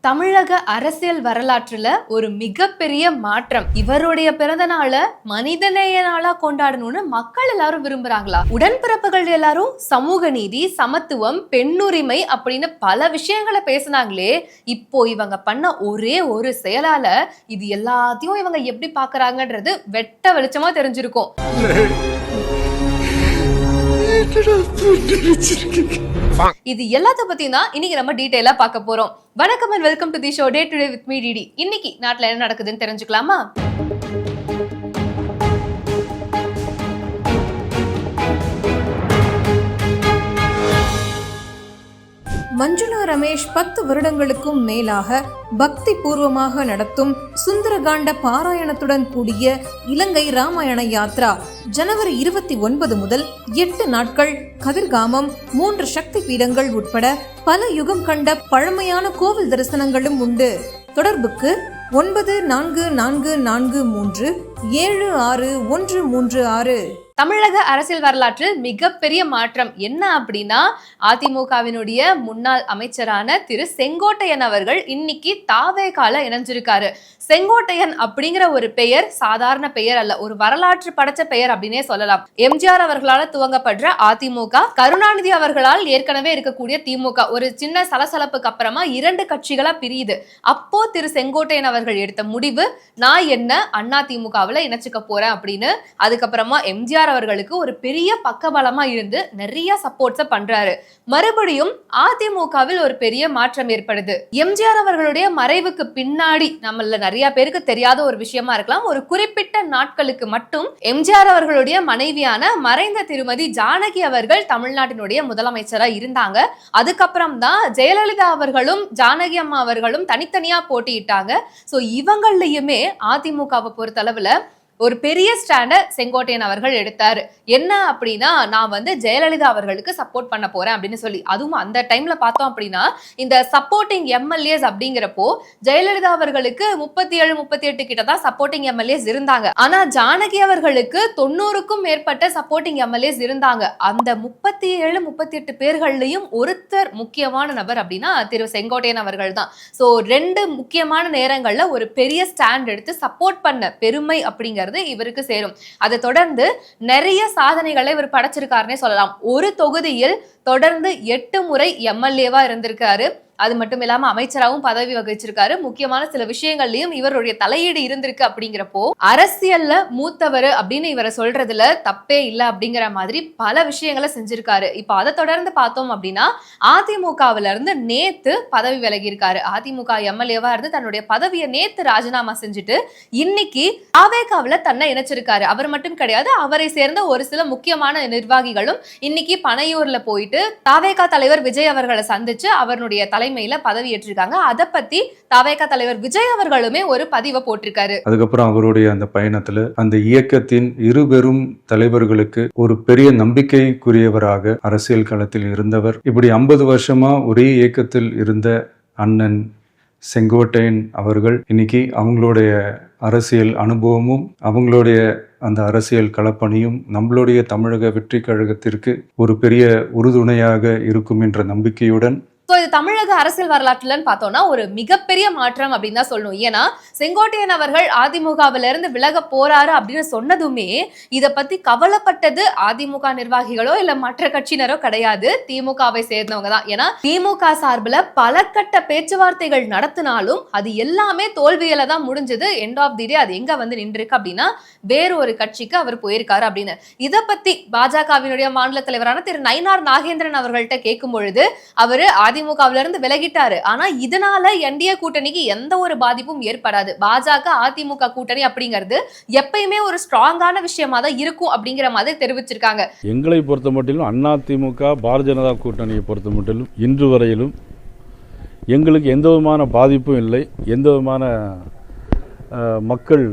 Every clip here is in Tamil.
தமிழக அரசியல் வரலாற்றுல ஒரு மிகப்பெரிய மாற்றம். இவருடைய பிறந்த நாளை மனிதநேய நாளா கொண்டாடணும்னு மக்கள் எல்லாரும் விரும்புறாங்களா? உடன்பிறப்புகள் எல்லாரும் சமூக நீதி, சமத்துவம், பெண்ணுரிமை அப்படின்னு பல விஷயங்களை பேசினாங்களே, இப்போ இவங்க பண்ண ஒரே ஒரு செயலால இது எல்லாத்தையும் இவங்க எப்படி பாக்குறாங்கன்றது வெட்ட வெளிச்சமா தெரிஞ்சிருக்கும். இது எல்லாத்த பத்தி தான் இன்னைக்கு நம்ம டீடைலா பார்க்க போறோம். வணக்கம் and welcome to the show day today with me DD. இன்னைக்கு நாட்டுல என்ன நடக்குதுன்னு தெரிஞ்சுக்கலாமா? மஞ்சுளா ரமேஷ் 10 வருடங்களுக்கும் மேலாக பக்தி பூர்வமாக நடத்தும் சுந்தரகாண்ட பாராயணத்துடன் கூடிய இலங்கை ராமாயண யாத்ரா ஜனவரி 29 முதல் 8 நாட்கள் கதிர்காமம் 3 சக்தி பீடங்கள் உட்பட பல யுகம் கண்ட பழமையான கோவில் தரிசனங்களும் உண்டு. தொடர்புக்கு 9443761136. தமிழக அரசியல் வரலாற்றில் மிகப்பெரிய மாற்றம் என்ன அப்படின்னா, அதிமுகவினுடைய முன்னாள் அமைச்சரான திரு செங்கோட்டையன் அவர்கள் இன்னைக்கு தாவேகால இணைஞ்சிருக்காரு. செங்கோட்டையன் அப்படிங்கிற ஒரு பெயர் சாதாரண பெயர் அல்ல, ஒரு வரலாற்று படைச்ச பெயர் அப்படின்னே சொல்லலாம். எம்ஜிஆர் அவர்களால் துவங்கப்படுற அதிமுக, கருணாநிதி அவர்களால் ஏற்கனவே இருக்கக்கூடிய திமுக ஒரு சின்ன சலசலப்புக்கு அப்புறமா 2 கட்சிகளா பிரியுது. அப்போ திரு செங்கோட்டையன் அவர்கள் எடுத்த முடிவு, நான் என்ன அண்ணா திமுகவுல இணைச்சுக்க போறேன் அப்படின்னு. அதுக்கப்புறமா எம்ஜிஆர் அவர்களுக்கு ஒரு பெரிய பக்கபலமா இருந்து நிறைய சப்போர்ட்ஸ பண்றாரு. மறுபடியும் அதிமுகவில் ஒரு பெரிய மாற்றம் ஏற்படுது. எம்ஜிஆர் அவர்களுடைய மறைவுக்கு பின்னாடி நம்மள நிறைய பேருக்கு தெரியாத ஒரு விஷயமா இருக்கலாம், ஒரு குறிப்பிட்ட நாட்களுக்கு மட்டும் எம்ஜிஆர் அவர்களுடைய மனைவியான மறைந்த திருமதி ஜானகி அவர்கள் தமிழ்நாட்டினுடைய முதலமைச்சரா இருந்தாங்க. அதுக்கப்புறம் தான் ஜெயலலிதா அவர்களும் ஜானகி அம்மா அவர்களும் தனித்தனியா போட்டியிட்டாங்க. சோ இவங்களையுமே அதிமுகவை பொறுத்தளவுல ஒரு பெரிய ஸ்டாண்ட செங்கோட்டையன் அவர்கள் எடுத்தாரு. என்ன அப்படின்னா, நான் ஜெயலலிதா அவர்களுக்கு சப்போர்ட் பண்ண போறேன் அப்படின்னு சொல்லி. அதுவும் அந்த டைம்ல பார்த்தோம் அப்படின்னா, இந்த சப்போர்ட்டிங் எம்எல்ஏஸ் அப்படிங்கிறப்போ ஜெயலலிதா அவர்களுக்கு 37-38 கிட்ட தான் சப்போர்ட்டிங் எம்எல்ஏஸ் இருந்தாங்க. ஆனா ஜானகி அவர்களுக்கு 90க்கும் மேற்பட்ட சப்போர்ட்டிங் எம்எல்ஏஸ் இருந்தாங்க. அந்த 37-38 பேர்கள்லயும் ஒருத்தர் முக்கியமான நபர் அப்படின்னா திரு செங்கோட்டையன் அவர்கள் தான். சோ 2 முக்கியமான நேரங்கள்ல ஒரு பெரிய ஸ்டாண்ட் எடுத்து சப்போர்ட் பண்ண பெருமை அப்படிங்கிற இவருக்கு சேரும். அதை தொடர்ந்து நிறைய சாதனைகளை இவர் படைச்சிருக்காருன்னே சொல்லலாம். ஒரு தொகுதியில் தொடர்ந்து 8 முறை எம்எல்ஏவா இருந்திருக்காரு. அது மட்டும் இல்லாம அமைச்சராகவும் பதவி வகிச்சிருக்காரு. முக்கியமான சில விஷயங்கள்லயும் இவருடைய தலையீடு இருந்திருக்கு. அப்படிங்கிறப்போ அரசியல்ல மூத்தவர் அப்படின்னு இவரை சொல்றதுல தப்பே இல்லை அப்படிங்கிற மாதிரி பல விஷயங்களை செஞ்சிருக்காரு. இப்ப அதை தொடர்ந்து பார்த்தோம் அப்படின்னா, அதிமுகவில இருந்து நேத்து பதவி விலகி இருக்காரு. அதிமுக எம்எல்ஏவா இருந்து தன்னுடைய பதவியை நேத்து ராஜினாமா செஞ்சுட்டு இன்னைக்கு தாவேகாவில தன்னை இணைச்சிருக்காரு. அவர் மட்டும் கிடையாது, அவரை சேர்ந்த ஒரு சில முக்கியமான நிர்வாகிகளும் இன்னைக்கு பனையூர்ல போயிட்டு தாவேகா தலைவர் விஜய் அவர்களை சந்திச்சு அவருடைய தலைமையில பதவி ஏற்றிருக்காங்க. அதை பத்தி தாவேகா தலைவர் விஜய் அவர்களுமே ஒரு பதிவை போட்டிருக்காரு. அதுக்கப்புறம் அவருடைய அந்த பயணத்துல அந்த இயக்கத்தின் இருபெரும் தலைவர்களுக்கு ஒரு பெரிய நம்பிக்கைக்குரியவராக அரசியல் களத்தில் இருந்தவர். இப்படி 50 வருஷமா ஒரே இயக்கத்தில் இருந்த அண்ணன் செங்கோட்டையன் அவர்கள் இன்னைக்கு அவங்களுடைய அரசியல் அனுபவமும் அவங்களுடைய அந்த அரசியல் களப்பணியும் நம்மளுடைய தமிழக வெற்றி கழகத்திற்கு ஒரு பெரிய உறுதுணையாக இருக்கும் என்ற நம்பிக்கையுடன் இது தமிழக அரசியல் வரலாற்றுலன்னு பார்த்தோம்னா ஒரு மிகப்பெரிய மாற்றம் அப்படின்னு தான் சொல்லணும். ஏன்னா செங்கோட்டையன் அவர்கள் அதிமுகவில இருந்து விலக போறாரு அப்படின்னு சொன்னதுமே இதை பத்தி கவலைப்பட்டது அதிமுக நிர்வாகிகளோ இல்ல மற்ற கட்சியினரோ கிடையாது, திமுகவை சேர்ந்தவங்க தான். ஏன்னா திமுக சார்பில் பல கட்ட பேச்சுவார்த்தைகள் நடத்தினாலும் அது எல்லாமே தோல்வியில தான் முடிஞ்சது. எண்ட் ஆஃப் தி டே அது எங்க நின்றுருக்கு அப்படின்னா வேறு ஒரு கட்சிக்கு அவர் போயிருக்காரு அப்படின்னு. இதை பத்தி பாஜகவினுடைய மாநில தலைவரான திரு நயினார் நாகேந்திரன் அவர்கள்ட்ட கேட்கும் பொழுது அவரு அதிமுகவில இருந்து விலகிட்டாரு. ஆனா இதனால என்டிஏ கூட்டணிக்கு எந்த ஒரு பாதிப்பும் ஏற்படாது. பாஜக அதிமுக கூட்டணி அப்படிங்கிறது எப்பயுமே ஒரு ஸ்ட்ராங்கான விஷயமா தான் இருக்கும் அப்படிங்கிற மாதிரி தெரிவிச்சிருக்காங்க. எங்களை பொறுத்த மட்டிலும் அதிமுக பாரதிய ஜனதா கூட்டணியை பொறுத்த மட்டிலும் இன்று வரையிலும் எங்களுக்கு எந்த விதமான பாதிப்பும் இல்லை, எந்த விதமான மக்கள்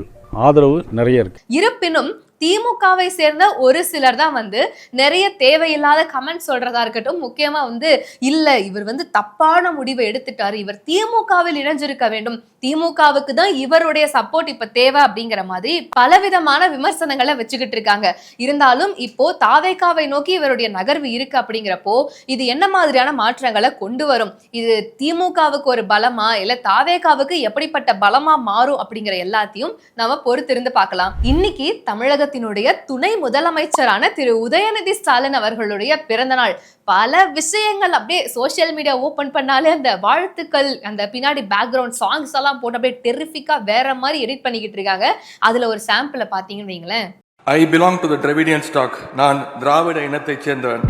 ஆதரவு நிறைய இருக்கு. இருப்பினும் திமுகவை சேர்ந்த ஒரு சிலர் தான் வந்து நிறைய தேவையில்லாத கமெண்ட் சொல்றதா இருக்கட்டும், முக்கியமா வந்து இல்ல இவர் வந்து தப்பான முடிவை எடுத்துட்டாரு, இவர் திமுகவில் இணைஞ்சிருக்க வேண்டும், திமுகவுக்கு தான் இவருடைய சப்போர்ட் இப்ப தேவை அப்படிங்கிற மாதிரி பலவிதமான விமர்சனங்களை வச்சுக்கிட்டு இருக்காங்க. இருந்தாலும் இப்போ தாவேகாவை நோக்கி இவருடைய நகர்வு இருக்கு அப்படிங்கிறப்போ இது என்ன மாதிரியான மாற்றங்களை கொண்டு வரும், இது திமுகவுக்கு ஒரு பலமா இல்ல தாவேகாவுக்கு எப்படிப்பட்ட பலமா மாறும் அப்படிங்கிற எல்லாத்தையும் நாம பொறுத்திருந்து பார்க்கலாம். இன்னைக்கு தமிழகத்தினுடைய துணை முதலமைச்சரான திரு உதயநிதி ஸ்டாலின் அவர்களுடைய பிறந்த நாள். பல விஷயங்கள் அப்படியே சோசியல் மீடியா ஓபன் பண்ணாலே அந்த வாழ்த்துக்கள், அந்த பின்னாடி பேக்ரவுண்ட் சாங்ஸ் எல்லாம் போட்டு அப்படியே டெரிஃபிக்கா வேற மாதிரி எடிட் பண்ணிக்கிட்டு இருக்காங்க. அதுல ஒரு சாம்பிளை பாத்தீங்கன்னு வைங்களேன். I belong to the Dravidian stock. நான் திராவிட இனத்தைச் சேர்ந்தவன்.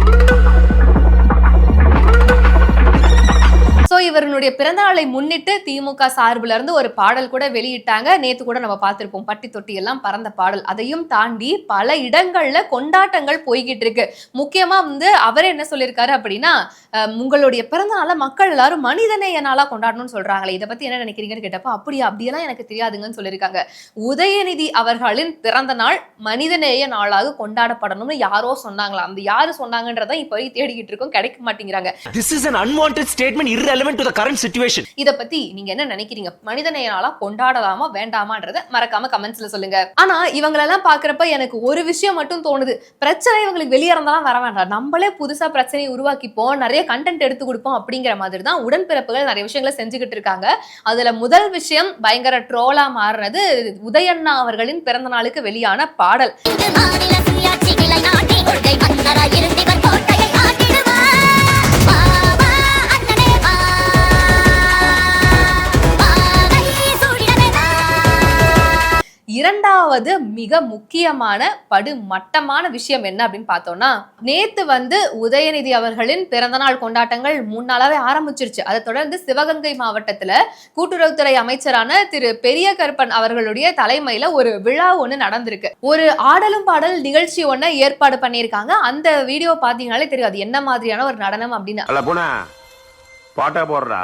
இவருடைய பிறந்த நாளை முன்னிட்டு திமுக சார்பில இருந்து ஒரு பாடல் கூட வெளியிட்டாங்க. நேத்து கூட நம்ம பார்த்திருப்போம், பட்டி தொட்டி எல்லாம் பறந்த பாடல். அதையும் தாண்டி பல இடங்கள்ல கொண்டாட்டங்கள் போய்கிட்டு இருக்கு. முக்கியமா வந்து அவரே என்ன சொல்லியிருக்காரு அப்படின்னா, உங்களுடைய பிறந்த நாளை மக்கள் எல்லாரும் மனிதநேய நாளா கொண்டாடணும்னு சொல்றாங்களே, இதை பத்தி என்ன நினைக்கிறீங்கன்னு கேட்டப்ப அப்படியெல்லாம் எனக்கு தெரியாதுங்கன்னு சொல்லியிருக்காங்க. உதயநிதி அவர்களின் பிறந்த நாள் மனிதநேய நாளாக கொண்டாடப்படணும்னு யாரோ சொன்னாங்களா, அந்த யாரு சொன்னாங்கன்றதை இப்ப தேடிக்கிட்டு இருக்கோம், கிடைக்க மாட்டேங்கிறாங்க. This is an unwanted statement irrelevant to the current situation. இத பத்தி நீங்க என்ன நினைக்கிறீங்க? மனிதநேய நாளா கொண்டாடலாமா வேண்டாமான்றத மறக்காம கமெண்ட்ஸ்ல சொல்லுங்க. ஆனா இவங்களெல்லாம் பாக்குறப்ப எனக்கு ஒரு விஷயம் மட்டும் தோணுது, பிரச்சனை இவங்களுக்கு வெளியே இருந்தாலும் வர வேண்டாம், நம்மளே புதுசா பிரச்சனையை உருவாக்கிப்போம், நிறைய கண்டென்ட் எடுத்து கொடுப்போம் அப்படிங்கிற மாதிரி தான் உடன்பிறப்புகள் நிறைய விஷயங்களை செஞ்சுக்கிட்டு இருக்காங்க. அதுல முதல் விஷயம் பயங்கர ட்ரோலா மாறுறது உதயண்ணா அவர்களின் பிறந்த நாளுக்கு வெளியான பாடல். இரண்டாவது மிக முக்கியமான படுமட்டமான விஷயம் என்ன அப்படின்னு பார்த்தோம்னா, நேத்து வந்து உதயநிதி அவர்களின் பிறந்தநாள் கொண்டாட்டங்கள் 3 நாளாவே ஆரம்பிச்சிருச்சு. அதை தொடர்ந்து சிவகங்கை மாவட்டத்துல கூட்டுறவுத்துறை அமைச்சரான திரு பெரிய கருப்பன் அவர்களுடைய தலைமையில ஒரு விழா ஒண்ணு நடந்திருக்கு. ஒரு ஆடலும் பாடல் நிகழ்ச்சி ஒண்ணு ஏற்பாடு பண்ணியிருக்காங்க. அந்த வீடியோ பாத்தீங்கன்னாலே தெரியும் அது என்ன மாதிரியான ஒரு நடனம் அப்படின்னு. பாட்டா போடுறா.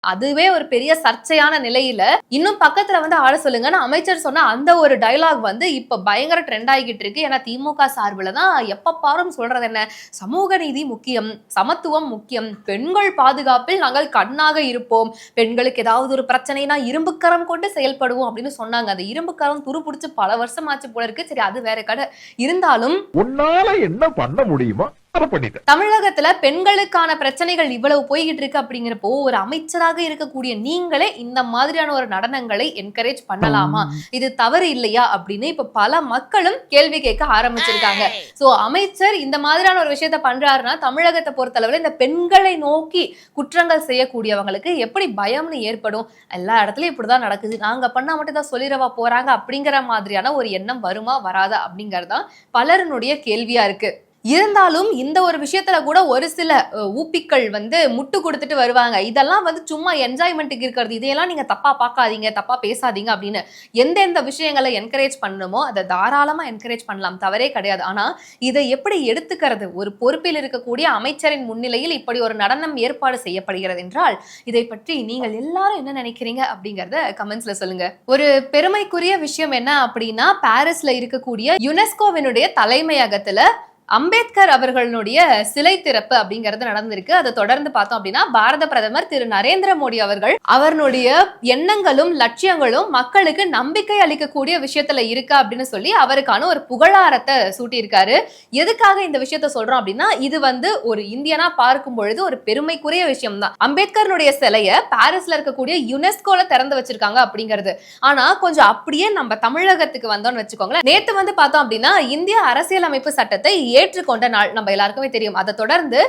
அதுவே ஒரு பெரிய சர்ச்சையான நிலையில இன்னும் பக்கத்துல வந்து ஆட சொல்லுங்கன்னு அமைச்சர் சொன்ன அந்த ஒரு டயலாக் வந்து இப்ப பயங்கர ட்ரெண்ட் ஆகிட்டு இருக்கு. ஏன்னா திமுக சார்பில் தான் எப்ப பாரும் சொல்றது என்ன, சமூக நீதி முக்கியம், சமத்துவம் முக்கியம், பெண்கள் பாதுகாப்பில் நாங்கள் கண்ணாக இருப்போம், பெண்களுக்கு ஏதாவது ஒரு பிரச்சனைனா இரும்புக்கரம் கொண்டு செயல்படுவோம் அப்படின்னு சொன்னாங்க. அந்த இரும்புக்கரம் துருப்பிடிச்சு பல வருஷம் ஆச்சு போல இருக்கு. சரி, அது வேற கடை. இருந்தாலும் உன்னால என்ன பண்ண முடியுமோ தமிழகத்துல பெண்களுக்கான பிரச்சனைகள் இவ்வளவு போய்கிட்டு இருக்கு அப்படிங்கிறப்போ ஒரு அமைச்சராக இருக்கக்கூடிய நீங்களே இந்த மாதிரியான ஒரு நடனங்களை என்கரேஜ் பண்ணலாமா, இது தவறு இல்லையா அப்படின்னு இப்ப பல மக்களும் கேள்வி கேட்க ஆரம்பிச்சிருக்காங்க. சோ அமைச்சர் இந்த மாதிரியான ஒரு விஷயத்த பண்றாருன்னா தமிழகத்தை பொறுத்தளவுல இந்த பெண்களை நோக்கி குற்றங்கள் செய்யக்கூடியவங்களுக்கு எப்படி பயம்னு ஏற்படும், எல்லா இடத்துலயும் இப்படிதான் நடக்குது, நாங்க பண்ணா மட்டும் தான் சொல்லிடவா போறாங்க அப்படிங்கிற மாதிரியான ஒரு எண்ணம் வருமா வராதா அப்படிங்கறதுதான் பலருடைய கேள்வியா இருக்கு. இருந்தாலும் இந்த ஒரு விஷயத்துல கூட ஒரு சில ஊப்பிக்கள் வந்து முட்டு கொடுத்துட்டு வருவாங்க. இதெல்லாம் வந்து சும்மா என்ஜாய்மெண்ட்டுக்கு இருக்கிறது, இதையெல்லாம் நீங்க தப்பா பார்க்காதீங்க, தப்பா பேசாதீங்க அப்படின்னு. எந்தெந்த விஷயங்களை என்கரேஜ் பண்ணணுமோ அதை தாராளமா என்கரேஜ் பண்ணலாம், தவறே கிடையாது. ஆனா இதை எப்படி எடுத்துக்கிறது, ஒரு பொறுப்பில் இருக்கக்கூடிய அமைச்சரின் முன்னிலையில் இப்படி ஒரு நடனம் ஏற்பாடு செய்யப்படுகிறது என்றால் இதை பற்றி நீங்கள் எல்லாரும் என்ன நினைக்கிறீங்க அப்படிங்கறத கமெண்ட்ஸ்ல சொல்லுங்க. ஒரு பெருமைக்குரிய விஷயம் என்ன அப்படின்னா, பாரிஸ்ல இருக்கக்கூடிய யுனெஸ்கோவினுடைய தலைமையகத்துல அம்பேத்கர் அவர்களுடைய சிலை திறப்பு அப்படிங்கிறது நடந்திருக்கு. அதை தொடர்ந்து பார்த்தோம் அப்படின்னா பாரத பிரதமர் திரு நரேந்திர மோடி அவர்கள் அவருடைய எண்ணங்களும் லட்சியங்களும் மக்களுக்கு நம்பிக்கை அளிக்கக்கூடிய விஷயத்துல இருக்கா அப்படின்னு சொல்லி அவருக்கான ஒரு புகழாரத்தை சூட்டியிருக்காரு. எதுக்காக இந்த விஷயத்த சொல்றோம் அப்படின்னா, இது வந்து ஒரு இந்தியனா பார்க்கும் பொழுது ஒரு பெருமைக்குரிய விஷயம் தான். அம்பேத்கருடைய சிலையை பாரிஸ்ல இருக்கக்கூடிய யுனெஸ்கோல திறந்து வச்சிருக்காங்க அப்படிங்கிறது. ஆனா கொஞ்சம் அப்படியே நம்ம தமிழகத்துக்கு வந்தோம்னு வச்சுக்கோங்களேன். நேத்து வந்து பார்த்தோம் அப்படின்னா இந்திய அரசியலமைப்பு சட்டத்தை ஏற்றுக்கொண்ட நாள் நம்ம எல்லாருக்குமே தெரியும். அதை தொடர்ந்து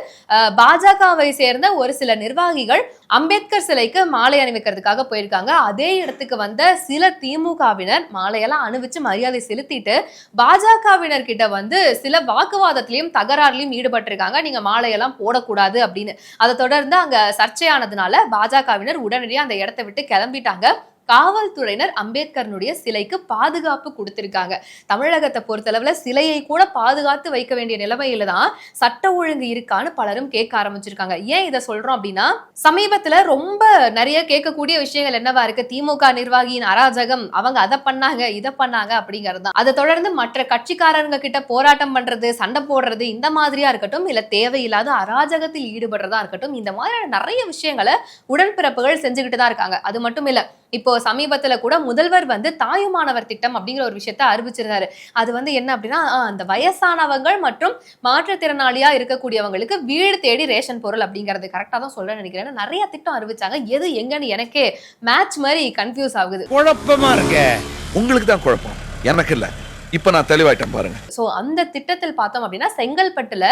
பாஜகவை சேர்ந்த ஒரு சில நிர்வாகிகள் அம்பேத்கர் சிலைக்கு மாலை அணிவிக்கிறதுக்காக போயிருக்காங்க. அதே இடத்துக்கு வந்த சில திமுகவினர் மாலையெல்லாம் அணிவிச்சு மரியாதை செலுத்திட்டு பாஜகவினர் கிட்ட வந்து சில வாக்குவாதத்திலையும் தகராறுலையும் ஈடுபட்டிருக்காங்க, நீங்க மாலையெல்லாம் போடக்கூடாது அப்படின்னு. அதை தொடர்ந்து அங்க சர்ச்சையானதுனால பாஜகவினர் உடனடியாக அந்த இடத்தை விட்டு கிளம்பிட்டாங்க. காவல்துறையினர் அம்பேத்கரனுடைய சிலைக்கு பாதுகாப்பு கொடுத்திருக்காங்க. தமிழகத்தை பொறுத்தளவுல சிலையை கூட பாதுகாத்து வைக்க வேண்டிய நிலைமையில தான் சட்ட ஒழுங்கு இருக்கான்னு பலரும் கேட்க ஆரம்பிச்சிருக்காங்க. ஏன் இதை சொல்றோம் அப்படின்னா, சமீபத்துல ரொம்ப நிறைய கேட்கக்கூடிய விஷயங்கள் என்னவா இருக்கு, திமுக நிர்வாகியின் அராஜகம், அவங்க அதை பண்ணாங்க இதை பண்ணாங்க அப்படிங்கிறது தான். அதை தொடர்ந்து மற்ற கட்சிக்காரங்க கிட்ட போராட்டம் பண்றது, சண்டை போடுறது, இந்த மாதிரியா இருக்கட்டும், இல்ல தேவையில்லாத அராஜகத்தில் ஈடுபடுறதா இருக்கட்டும், இந்த மாதிரி நிறைய விஷயங்களை உடன்பிறப்புகள் செஞ்சுக்கிட்டு தான் இருக்காங்க. அது மட்டும் இல்ல, இப்போ சமீபத்துல கூட முதல்வர் வந்து தாயுமானவர் திட்டம் அப்படிங்கிற ஒரு விஷயத்த அறிவிச்சிருந்தாரு. அது வந்து என்ன அப்படின்னா, அந்த வயசானவங்கள் மற்றும் மாற்றுத்திறனாளியா இருக்கக்கூடியவங்களுக்கு வீடு தேடி ரேஷன் பொருள் அப்படிங்கறது. கரெக்டா தான் சொல்ல நினைக்கிறேன். நிறைய திட்டம் அறிவிச்சாங்க. எது எங்கன்னு எனக்கே மேட்ச் மாதிரி கன்ஃபியூஸ் ஆகுது. குழப்பமா இருக்க. உங்களுக்கு தான் குழப்பம், எனக்கு இல்ல. இப்ப நான் தெளிவாயிட்டேன் பாருங்க. சோ அந்த திட்டத்தில் பார்த்தோம் அப்படின்னா, செங்கல்பட்டுல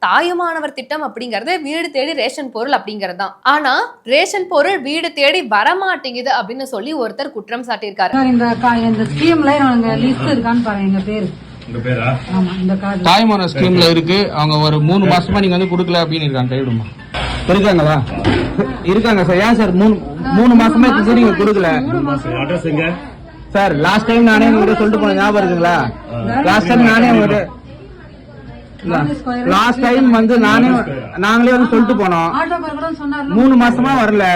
தாயுமானவர் திட்டம் அப்படிங்கறது வீடு தேடி ரேஷன் பொருள் அப்படிங்கிறது தான். ஆனா ரேஷன் பொருள் வீடு தேடி வரமாட்டேங்குது அப்படின்னு சொல்லி ஒருத்தர் குற்றம் சாட்டியிருக்காரு. இந்த ஸ்கீம்ல லிஸ்ட் இருக்கான்னு பாருங்க. எங்க பேரு தாய்மான ஸ்கீம்ல இருக்கு. அவங்க ஒரு 3 மாசமா நீங்க வந்து கொடுக்கல அப்படின்னு இருக்காங்க. கைவிடுமா இருக்காங்களா? இருக்காங்க சார். ஏன் சார் 3 மாசமா நீங்க கொடுக்கல சார்? லாஸ்ட் டைம் நானே உங்ககிட்ட சொல்லிட்டு போன ஞாபகம் இருக்குங்களா? லாஸ்ட் டைம் நானே உங்ககிட்ட வந்து நாங்களே வந்து சொல்லிட்டு போனோம். 3 மாசமா வரல.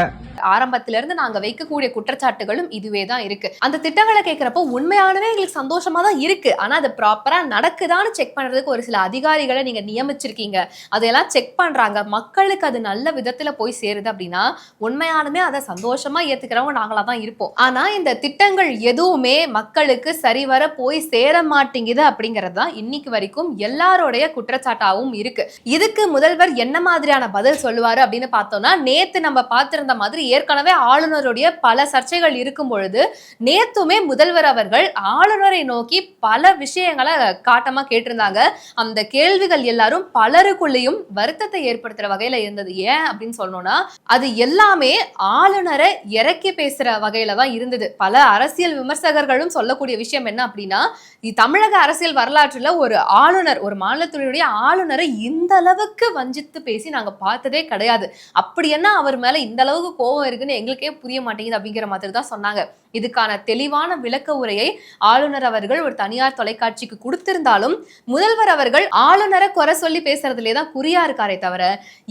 ஆரம்பத்தில இருந்து நாங்க வைக்கக்கூடிய குற்றச்சாட்டுகளும் இதுவே தான் இருக்கு. அந்த திட்டங்களை கேட்கிறப்போ உண்மையானவே எங்களுக்கு சந்தோஷமா தான் இருக்கு. ஆனா அது ப்ராப்பரா நடக்குதான்னு செக் பண்றதுக்கு ஒரு சில அதிகாரிகளை நீங்க நியமிச்சிருக்கீங்க. அதையெல்லாம் செக் பண்றாங்க. மக்களுக்கு அது நல்ல விதத்துல போய் சேருது அப்படின்னா உண்மையானவே அதை சந்தோஷமா ஏத்துக்கிறவங்க நாங்களா தான் இருப்போம். ஆனா இந்த திட்டங்கள் எதுவுமே மக்களுக்கு சரிவர போய் சேர மாட்டேங்குது அப்படிங்கிறது தான் இன்னைக்கு வரைக்கும் எல்லாரோடைய குற்றச்சாட்டாவும் இருக்கு. இதுக்கு முதல்வர் என்ன மாதிரியான பதில் சொல்லுவாரு அப்படின்னு பார்த்தோம்னா, நேத்து நம்ம பார்த்திருந்த மாதிரி ஏற்கனவே ஆளுநருடைய பல சர்ச்சைகள் இருக்கும் பொழுது நேத்துமே முதல்வர் அவர்கள் ஆளுநரை நோக்கி பல விஷயங்களை காட்டமா கேட்டிருந்தாங்க. அந்த கேள்விகள் எல்லாரும் பலருக்குள்ளேயும் வருத்தத்தை ஏற்படுத்துற வகையில இருந்தது. ஏன் அப்படின்னு சொல்லணும்னா, அது எல்லாமே ஆளுநரை இறக்கி பேசுற வகையில தான் இருந்தது. பல அரசியல் விமர்சகர்களும் சொல்லக்கூடிய விஷயம் என்ன அப்படின்னா, தமிழக அரசியல் வரலாற்றுல ஒரு ஆளுநர், ஒரு மாநிலத்துடைய ஆளுநரை இந்த அளவுக்கு வஞ்சித்து பேசி நாங்க பார்த்ததே கிடையாது. அப்படி என்ன அவர் மேல இந்த அளவுக்கு கோவம் இருக்குன்னு எங்களுக்கே புரிய மாட்டேங்குது அப்படிங்கிற மாதிரி தான் சொன்னாங்க. இதுக்கான தெளிவான விளக்க உரையை ஆளுநர் அவர்கள் ஒரு தனியார் தொலைக்காட்சிக்கு கொடுத்திருந்தாலும் முதல்வர் அவர்கள் ஆளுநரை குறை சொல்லி பேசுறதுலே தான் குறியா இருக்காரே தவிர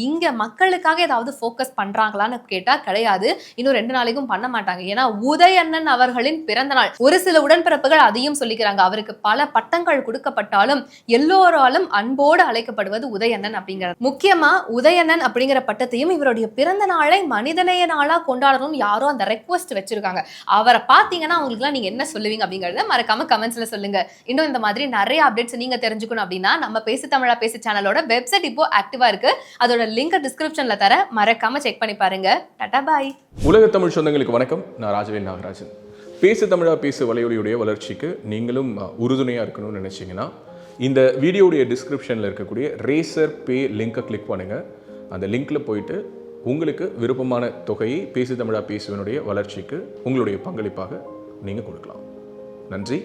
இங்க மக்களுக்காக ஏதாவது போக்கஸ் பண்றாங்களான்னு கேட்டா கிடையாது. இன்னும் 2 நாளைக்கும் பண்ண மாட்டாங்க. ஏன்னா உதயண்ணன் அவர்களின் பிறந்த நாள். ஒரு சில உடன்பிறப்புகள் அதையும் சொல்லிக்கிறாங்க. அவருக்கு பல பட்டங்கள் கொடுக்கப்பட்டாலும் எல்லோராலும் அன்போடு அழைக்கப்படுவது உதயண்ணன் அப்படிங்கிறது. முக்கியமா உதயண்ணன் அப்படிங்கிற பட்டத்தையும் இவருடைய பிறந்த நாளை மனிதநேய நாளா கொண்டாடணும்னு யாரோ அந்த ரெக்வஸ்ட் வச்சிருக்காங்க. அவரை பாத்தீங்கன்னா அவங்களுக்குலாம் நீங்க என்ன சொல்லுவீங்க அப்படிங்கறத மறக்காம கமெண்ட்ஸ்ல சொல்லுங்க. இன்னும் இந்த மாதிரி நிறைய அப்டேட்ஸ் நீங்க தெரிஞ்சுக்கணும் அப்படின்னா நம்ம பேசு தமிழா பேசு சேனலோட வெப்சைட் இப்போ ஆக்டிவா இருக்கு. அதோட லிங்க் டிஸ்கிரிப்ஷன்ல தர, மறக்காம செக் பண்ணி பாருங்க. டாடா பாய். உலக தமிழ் சொந்தங்களுக்கு வணக்கம். நான் ராஜவேல் நாகராஜன். பேசு தமிழா பேசு வலையொலியுடைய வளர்ச்சிக்கு நீங்களும் உறுதுணையா இருக்கணும்னு நினைச்சீங்கன்னா இந்த வீடியோடைய டிஸ்கிரிப்ஷன்ல இருக்கக்கூடிய ரேசர் பே லிங்கை கிளிக் பண்ணுங்க. அந்த லிங்க்ல போயிட்டு உங்களுக்கு விருப்பமான தொகையை பேசு தமிழா பேசுவனுடைய வளர்ச்சிக்கு உங்களுடைய பங்களிப்பாக நீங்கள் கொடுக்கலாம். நன்றி,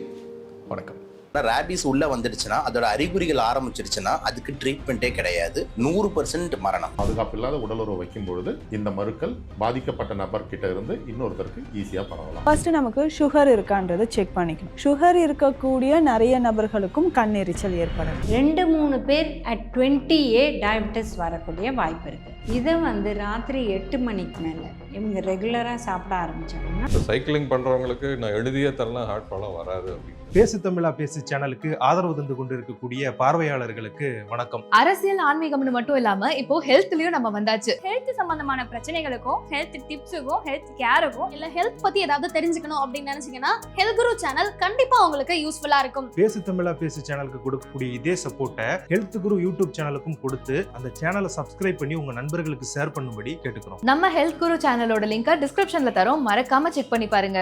வணக்கம். ரேபிஸ் உள்ள வந்துடுச்சுன்னா, அதோட அறிகுறிகள் ஆரம்பிச்சிருச்சுன்னா அதுக்கு ட்ரீட்மெண்ட்டே கிடையாது. 100% மரணம். பாதுகாப்பு இல்லாத உடலுறவு வைக்கும் பொழுது இந்த மருக்கள் பாதிக்கப்பட்ட நபர் கிட்ட இருந்து இன்னொருத்தருக்கு ஈஸியா பரவலாம். ஃபர்ஸ்ட் நமக்கு சுகர் இருக்கான்றதை செக் பண்ணிக்கணும். சுகர் இருக்கக்கூடிய நிறைய நபர்களுக்கும் கண்ணெரிச்சல் ஏற்படும். 2-3 பேர் at 20A டயபெட்டிஸ் வரக்கூடிய வாய்ப்பு இருக்கு. இதை வந்து ராத்திரி 8 மணிக்கு மேலே இவங்க ரெகுலராக சாப்பிட ஆரம்பிச்சாங்கன்னா, சைக்கிளிங் பண்ணுறவங்களுக்கு நான் எழுதியே தரலாம், ஹார்ட் ப்ராப்ளம் வராது. பேசு தமிழா பேசு சேனலுக்கு ஆதரவு தந்து கொண்டிருக்கக்கூடிய பார்வையாளர்களுக்கு வணக்கம். அரசியல் ஆன்மீகம்னு மட்டும் இல்லாம இப்போ ஹெல்த்லயும் நம்ம வந்தாச்சு. ஹெல்த் சம்பந்தமான பிரச்சனைகளுக்கும், ஹெல்த் டிப்ஸுக்கும், ஹெல்த் கேருக்கும், இல்ல ஹெல்த் பத்தி ஏதாவது தெரிஞ்சுக்கணும் அப்படின்னு நினைச்சீங்கன்னா ஹெல்த் குரு சேனல் கண்டிப்பா உங்களுக்கு யூஸ்ஃபுல்லா இருக்கும். பேசு தமிழா பேசு சேனலுக்கு கொடுக்கக்கூடிய இதே சப்போர்ட்டை ஹெல்த் குரு யூடியூப் சேனலுக்கும் கொடுத்து அந்த சேனலை சப்ஸ்கிரைப் பண்ணி உங்க நண்பர்களுக்கு ஷேர் பண்ணும்படி கேட்டுக்கிறோம். நம்ம ஹெல்த் குரு சேனலோட லிங்கை டிஸ்கிரிப்ஷன்ல தரோம், மறக்காம செக் பண்ணி பாருங்க.